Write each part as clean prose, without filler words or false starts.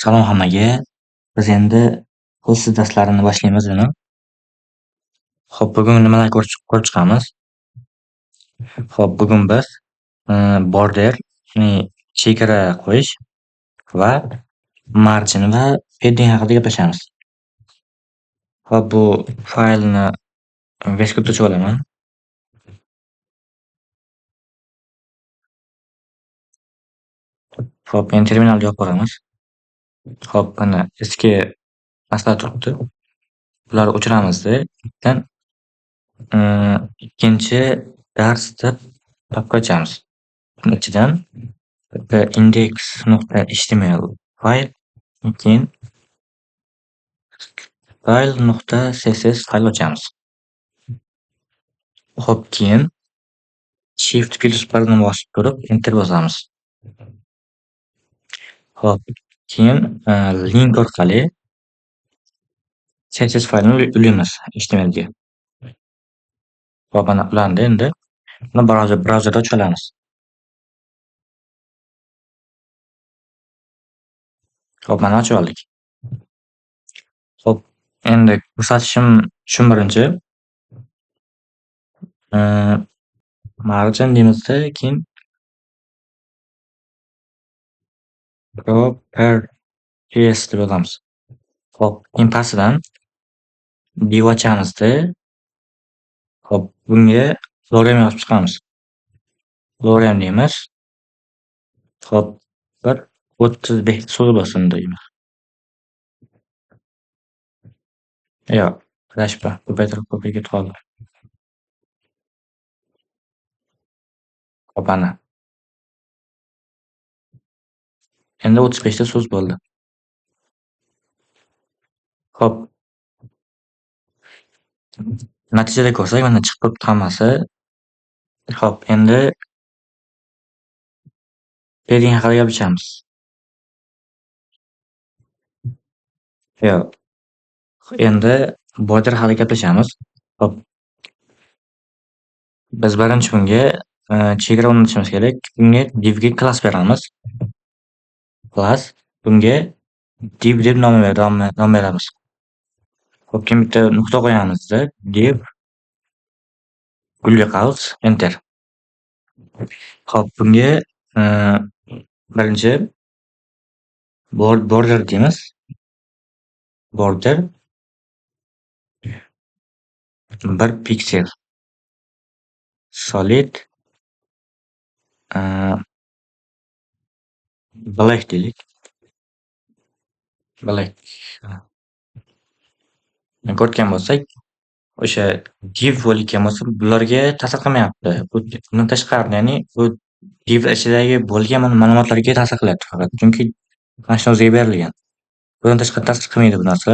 Salom hammaga. Biz endi xudsiz darslarini boshlaymiz buni. Xo'p, bugun nimalarni ko'rib chiqamiz? Xo'p, bugun biz border, ya'ni chegara qo'yish va margin va padding haqida gaplashamiz. Xo'p, bu faylni veskutda olaman. Xo'p, endi terminalga olib boramiz. Xo'p, mana eski narsalar turibdi. Bularni o'chiramizda bittadan ikkinchi dars deb papka ochamiz. Buni ichidan bitta index.html fayl, keyin file.css fayl ochamiz. Xo'p, keyin shift plus birni bosib turib enter bosamiz. Xo'p, keyin link orqali css faylni ulaymiz htmlga. Xo'p, mana ulandi endi. Buni brauzerda ochib olamiz. Xo'p, mana ochib oldik. Xo'p, endi ko'rsatishim uchun birinchi margin deymizda, keyin properties deb yozamiz. Xo'p, keyin pastidan div ochamizda. Xo'p, bunga lorem yozib chiqamiz. Lorem deymiz. Xo'p, bir 35 so'z bo'lsin deymiz. Yo'q, adashibman. Ko'paytirib ketib qoldi. Xo'p, ana. Endi 35 ta so'z bo'ldi. Xo'p. Natijada ko'rsak, mana chiqib turibdi hammasi. Xo'p, endi padding haqida gaplashamiz. Yo'q. Endi border haqida gaplashamiz. Xo'p. Biz birinchi bunga chegara o'rnatishimiz kerak. Bunga divga class beramiz. Class bunga div deb nom beramiz. Xo'p, keyin bitta nuqta qo'yamizda div gulga qavs enter. Xo'p, bunga birinchi border deymiz. Border 1 piksel. Solid black deylik. Black. Ko'rgan bo'lsak, o'sha div bo'lgan bo'lsa, bularga ta'sir qilmayapti. Bundan tashqari, ya'ni bu div ichidagi bo'lgan ma'lumotlarga ta'sir qilyapti faqat. Chunki function o'ziga berilgan. Bundan tashqari ta'sir qilmaydi bu narsa.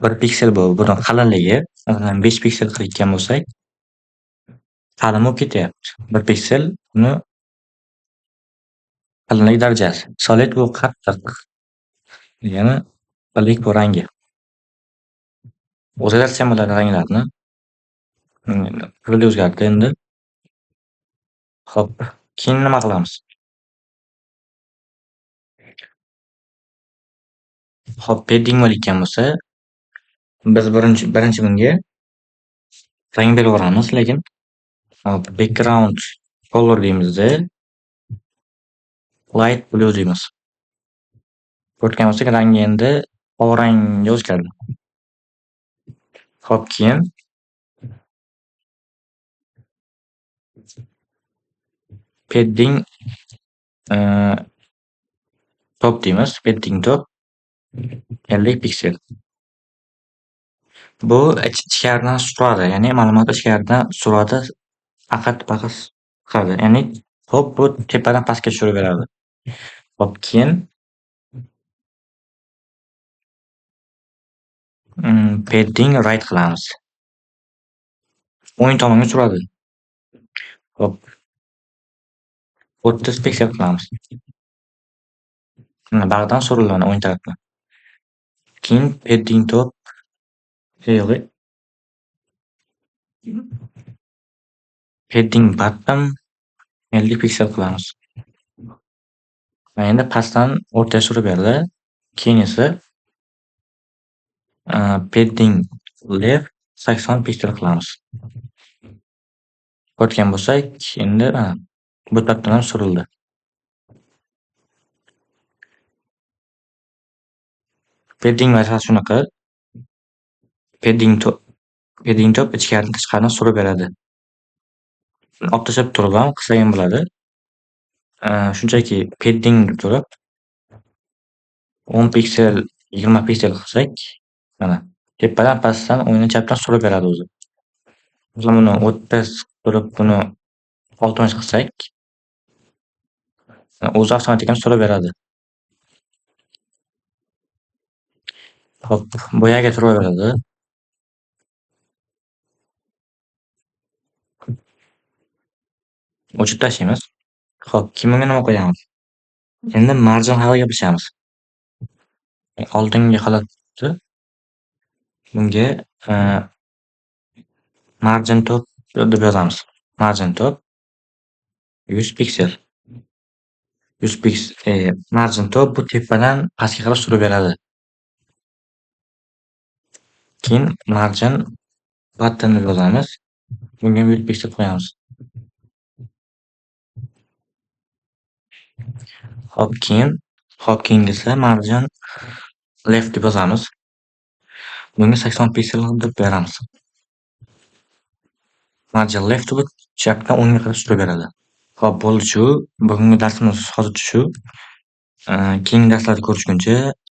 1 piksel bu. Buni qalinligi, masalan 5 piksel qilgan bo'lsak, qalin bo'lib ketyapti. 1 piksel buni qalinlik darajasi. Solid bu qattiq. Ya'ni qillik bu rangi. O'zgartirsa ham bo'ladi ranglarni. Qilib o'zgartirdi endi. Xo'p, keyin nima qilamiz? Xo'p, padding bo'layotgan bo'lsa, biz birinchi bunga rang berib yuboramiz, lekin background color deymizda light blue deymiz. Ko'rgan bo'lsak, rangi endi orangga o'zgardi. Xo'p, keyin padding top deymiz. Padding top 50 piksel. Bu ichkaridan suradi, ya'ni ma'lumot ichkaridan suradi, faqat chiqadi. Ya'ni xo'p, bu tepadan pastga tushirib beradi. Xo'p, keyin padding right qilamiz. O'ng tomonga suradi. Xo'p. 30 piksel qilamiz. Mana bag'dan suriladi o'ng tarafdan. Keyin padding top padding bottom 50 piksel qilamiz. Endi pastdan o'rtaga surib berdi. Keyin esa padding left 80 piksel qilamiz. Ko'rgan bo'lsak, endi bu tarafdan ham surildi. Padding vazifasi shunaqa. Padding top ichkaridan tashqaridan surib beradi. Olib tashlab turib ham qilsak ham bo'ladi. Shunchaki padding turib 10 piksel, 20 piksel qilsak, mana tepadan pastdan o'ngdan chapdan surib beradi o'zi. Biz buni 30 turib buni 60 qilsak, o'zi avtomatik surib beradi. Hop, boyaga surib beradi. O'chirib tashlaymiz. Hop, keyin bunga nima qo'yamiz? Endi marjin haqida gapiramiz. Oldingi holatda bunga margin top deb yozamiz. Margin top 100 piksel. 100 piksel margin top bu tepadan pastga qarab surib beradi. Keyin margin button deb yozamiz. Bunga 100 piksel qo'yamiz. Hop, keyin esa margin left deb yozamiz. Bunga 80 piksel deb beramiz. Margin left bu chapdan o'ngga qarab surib beradi. Hop, bo'ldi shu. Bugungi darsimiz hozircha shu. Keyingi darslarda ko'rishguncha